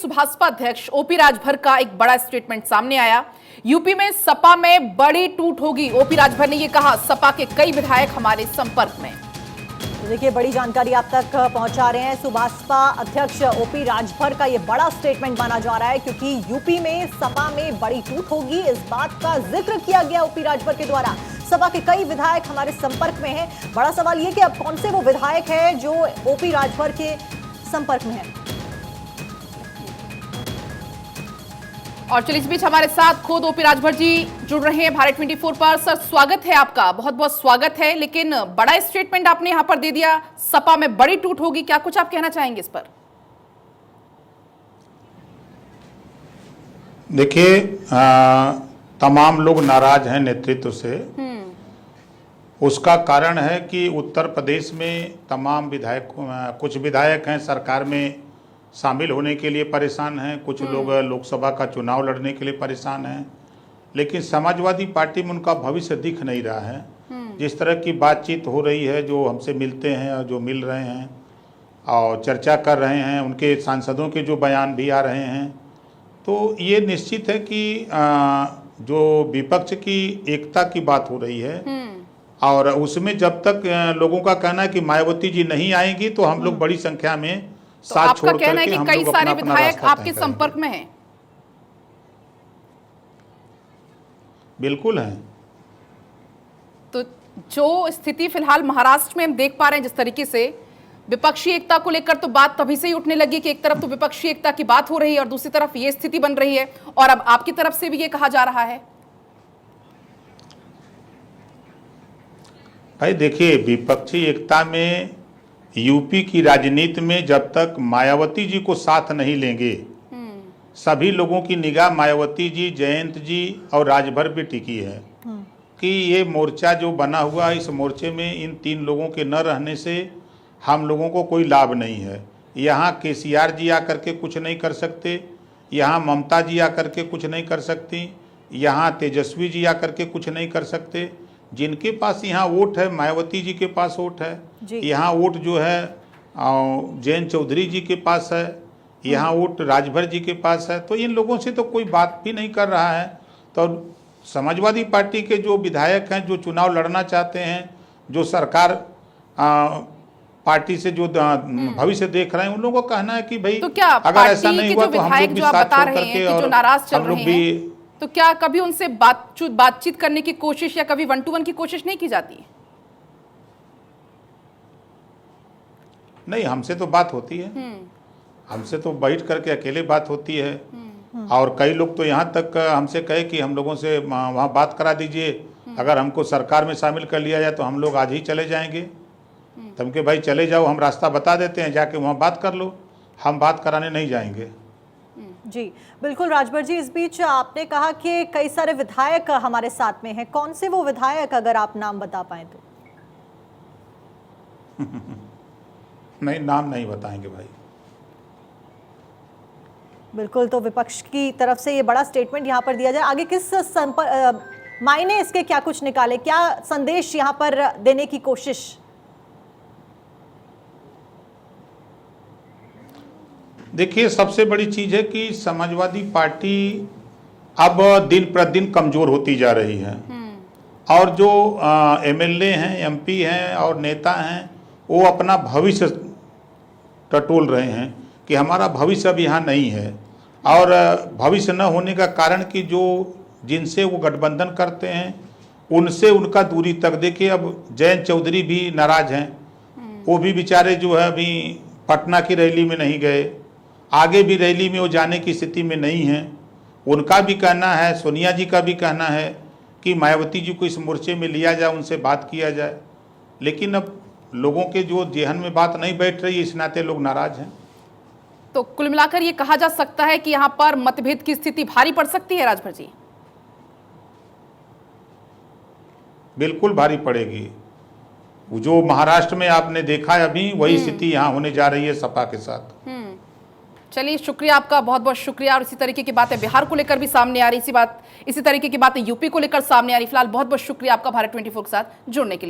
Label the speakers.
Speaker 1: सुभाषपा अध्यक्ष ओपी राजभर का एक बड़ा स्टेटमेंट सामने आया। यूपी में सपा में बड़ी टूट होगी। ओपी राजभर ने यह कहा, सपा के कई विधायक हमारे संपर्क में।
Speaker 2: देखिए, बड़ी जानकारी आप तक पहुंचा रहे हैं। सुभाषपा अध्यक्ष ओपी राजभर का यह बड़ा स्टेटमेंट माना जा रहा है क्योंकि यूपी में सपा में बड़ी टूट होगी, इस बात का जिक्र किया गया ओपी राजभर के द्वारा। सपा के कई विधायक हमारे संपर्क में हैं। बड़ा सवाल यह कि अब कौन से वो विधायक हैं जो ओपी राजभर के संपर्क में हैं।
Speaker 1: और चलिए, इस बीच हमारे साथ खुद ओपी राजभर जी जुड़ रहे हैं भारत 24 पर। सर, स्वागत है आपका, बहुत बहुत स्वागत है। लेकिन बड़ा स्टेटमेंट आपने यहां पर दे दिया, सपा में बड़ी टूट होगी, क्या कुछ आप कहना चाहेंगे इस पर?
Speaker 3: देखिए, तमाम लोग नाराज हैं नेतृत्व से। उसका कारण है कि उत्तर प्रदेश में तमाम विधायक, कुछ विधायक हैं सरकार में शामिल होने के लिए परेशान हैं, कुछ लोग लोकसभा का चुनाव लड़ने के लिए परेशान हैं, लेकिन समाजवादी पार्टी में उनका भविष्य दिख नहीं रहा है। जिस तरह की बातचीत हो रही है, जो हमसे मिलते हैं और जो मिल रहे हैं और चर्चा कर रहे हैं, उनके सांसदों के जो बयान भी आ रहे हैं, तो ये निश्चित है कि जो विपक्ष की एकता की बात हो रही है और उसमें जब तक लोगों का कहना है कि मायावती जी नहीं आएंगी तो हम लोग बड़ी संख्या में
Speaker 1: तो आपका कहना है कि कई सारे विधायक आपके संपर्क में हैं?
Speaker 3: बिल्कुल हैं।
Speaker 1: तो जो स्थिति फिलहाल महाराष्ट्र में हम देख पा रहे हैं, जिस तरीके से विपक्षी एकता को लेकर तो बात तभी से ही उठने लगी कि एक तरफ तो विपक्षी एकता की बात हो रही है और दूसरी तरफ ये स्थिति बन रही है, और अब आपकी तरफ से भी ये कहा जा रहा है।
Speaker 3: भाई देखिए, विपक्षी एकता में यूपी की राजनीति में जब तक मायावती जी को साथ नहीं लेंगे, सभी लोगों की निगाह मायावती जी, जयंत जी और राजभर पे टिकी है कि ये मोर्चा जो बना हुआ है, इस मोर्चे में इन तीन लोगों के न रहने से हम लोगों को कोई लाभ नहीं है। यहाँ केसीआर जी आकर के कुछ नहीं कर सकते, यहाँ ममता जी आकर के कुछ नहीं कर सकती, यहाँ तेजस्वी जी आकर के कुछ नहीं कर सकते। जिनके पास यहाँ वोट है, मायावती जी के पास वोट है, यहाँ वोट जो है जयंत चौधरी जी के पास है, यहाँ वोट राजभर जी के पास है, तो इन लोगों से तो कोई बात भी नहीं कर रहा है। तो समाजवादी पार्टी के जो विधायक हैं, जो चुनाव लड़ना चाहते हैं, जो सरकार पार्टी से जो भविष्य देख रहे हैं, उन लोगों का कहना है कि भाई
Speaker 1: तो क्या
Speaker 3: अगर ऐसा नहीं हुआ तो हम लोग भी साथ छोड़ करके और हम लोग भी,
Speaker 1: तो क्या कभी उनसे बातचीत करने की कोशिश या कभी 1-to-1 की कोशिश नहीं की जाती?
Speaker 3: नहीं, हमसे तो बात होती है, हमसे तो बैठ करके अकेले बात होती है। और कई लोग तो यहाँ तक हमसे कहे कि हम लोगों से वहाँ बात करा दीजिए, अगर हमको सरकार में शामिल कर लिया जाए तो हम लोग आज ही चले जाएंगे। तुम के भाई चले जाओ, हम रास्ता बता देते हैं, जाके वहाँ बात कर लो, हम बात कराने नहीं जाएंगे।
Speaker 2: जी बिल्कुल राजभर जी, इस बीच आपने कहा कि कई सारे विधायक हमारे साथ में हैं, कौन से वो विधायक, अगर आप नाम बता पाएं तो?
Speaker 3: नहीं, नाम नहीं बताएंगे भाई।
Speaker 2: बिल्कुल, तो विपक्ष की तरफ से ये बड़ा स्टेटमेंट यहाँ पर दिया जाए, आगे किस मायने इसके क्या कुछ निकाले, क्या संदेश यहाँ पर देने की कोशिश?
Speaker 3: देखिए, सबसे बड़ी चीज़ है कि समाजवादी पार्टी अब दिन प्रतिदिन कमज़ोर होती जा रही है और जो एमएलए हैं, एमपी हैं और नेता हैं, वो अपना भविष्य टटोल रहे हैं कि हमारा भविष्य अब यहाँ नहीं है। और भविष्य न होने का कारण कि जो जिनसे वो गठबंधन करते हैं उनसे उनका दूरी तक। देखिए, अब जयंत चौधरी भी नाराज़ हैं, वो भी बेचारे जो है अभी पटना की रैली में नहीं गए, आगे भी रैली में वो जाने की स्थिति में नहीं है। उनका भी कहना है, सोनिया जी का भी कहना है कि मायावती जी को इस मोर्चे में लिया जाए, उनसे बात किया जाए, लेकिन अब लोगों के जो जेहन में बात नहीं बैठ रही, इस नाते लोग नाराज हैं।
Speaker 1: तो कुल मिलाकर ये कहा जा सकता है कि यहाँ पर मतभेद की स्थिति भारी पड़ सकती है राजभर जी?
Speaker 3: बिल्कुल भारी पड़ेगी। जो महाराष्ट्र में आपने देखा है अभी, वही स्थिति यहाँ होने जा रही है सपा के साथ।
Speaker 1: चलिए, शुक्रिया आपका, बहुत बहुत शुक्रिया। और इसी तरीके की बातें बिहार को लेकर भी सामने आ रही, इसी तरीके की बातें यूपी को लेकर सामने आ रही। फिलहाल बहुत बहुत शुक्रिया आपका भारत 24 के साथ जुड़ने के लिए।